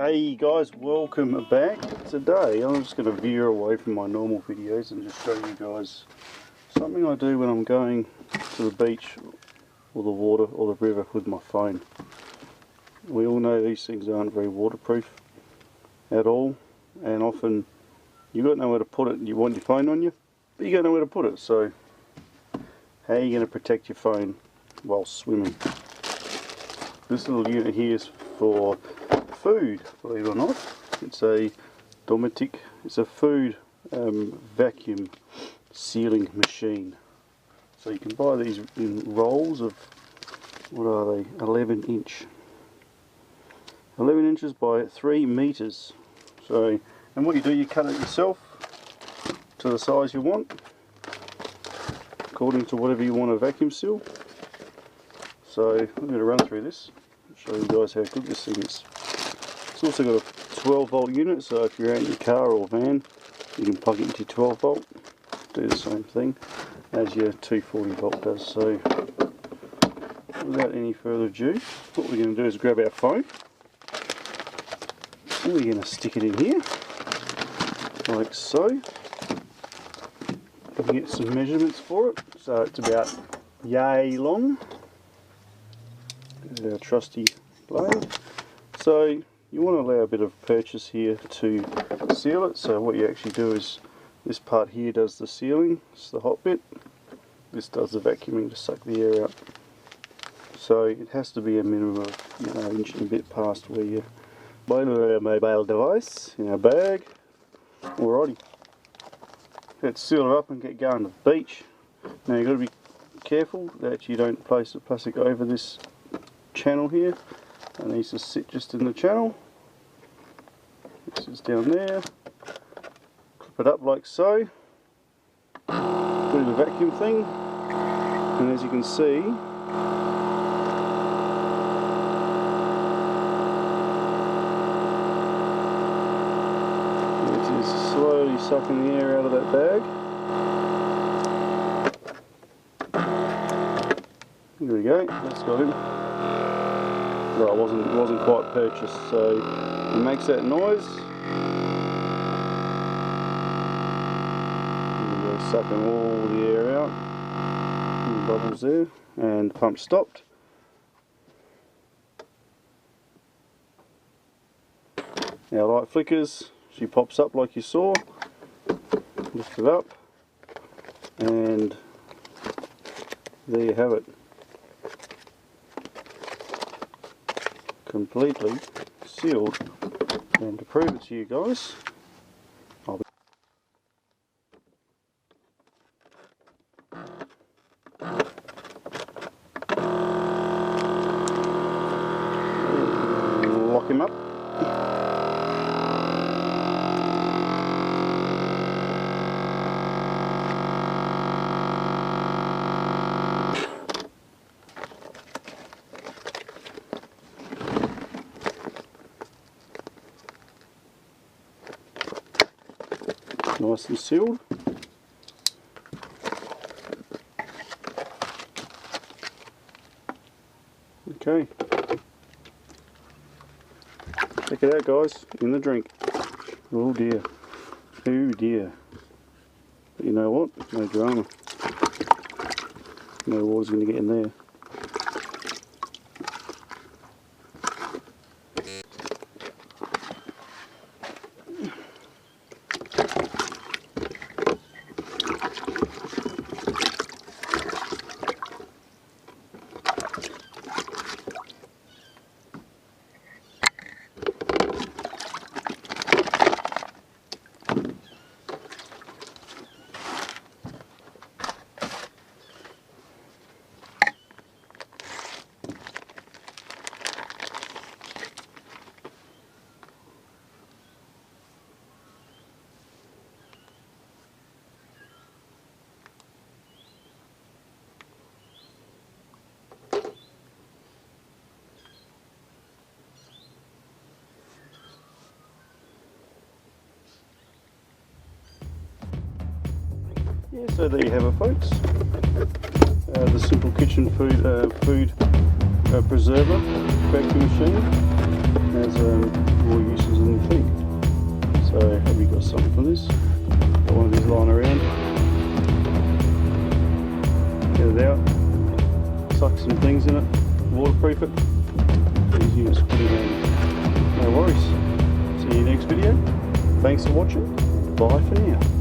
Hey guys, welcome back. Today I'm just going to veer away from my normal videos and just show you guys something I do when I'm going to the beach or the water or the river with my phone. We all know these things aren't very waterproof at all, and often you got nowhere to put it and you want your phone on you, but you got nowhere to put it. So how are you going to protect your phone while swimming? This little unit here is for food, believe it or not. It's a Dometic. It's a food vacuum sealing machine. So you can buy these in rolls of, what are they, 11 inch. 11 inches by 3 meters. So, and what you do, you cut it yourself to the size you want, according to whatever you want to vacuum seal. So I'm going to run through this, show you guys how good this thing is. It's also got a 12 volt unit, so if you're out in your car or van, you can plug it into 12 volt, do the same thing as your 240 volt does. So without any further ado, what we're going to do is grab our phone, and we're going to stick it in here, like so. You can get some measurements for it, so it's about yay long. There's our trusty blade. So you want to allow a bit of purchase here to seal it. So what you actually do is, this part here does the sealing, it's the hot bit. This does the vacuuming to suck the air out. So it has to be a minimum of an inch and a bit past where you put our mobile device in our bag. Alrighty, let's seal it up and get going to the beach. Now you've got to be careful that you don't place the plastic over this channel here. It needs to sit just in the channel. This is down there. Clip it up like so. Put in the vacuum thing, and as you can see, it is slowly sucking the air out of that bag. There we go. That's got him. Well, it wasn't quite purchased, so it makes that noise. And we're sucking all the air out, and bubbles there, and the pump stopped. Our light flickers, she pops up like you saw, lift it up, and there you have it. Completely sealed. And to prove it to you guys, I'll be lock him up. Nice and sealed. Okay. Check it out, guys, in the drink. Oh dear. Oh dear. But you know what? No drama. No water's going to get in there. Yeah, so there you have it, folks. The simple kitchen food preserver vacuum machine has more some things in it, waterproof it. Easy as pretty handy. No worries. See you next video. Thanks for watching. Bye for now.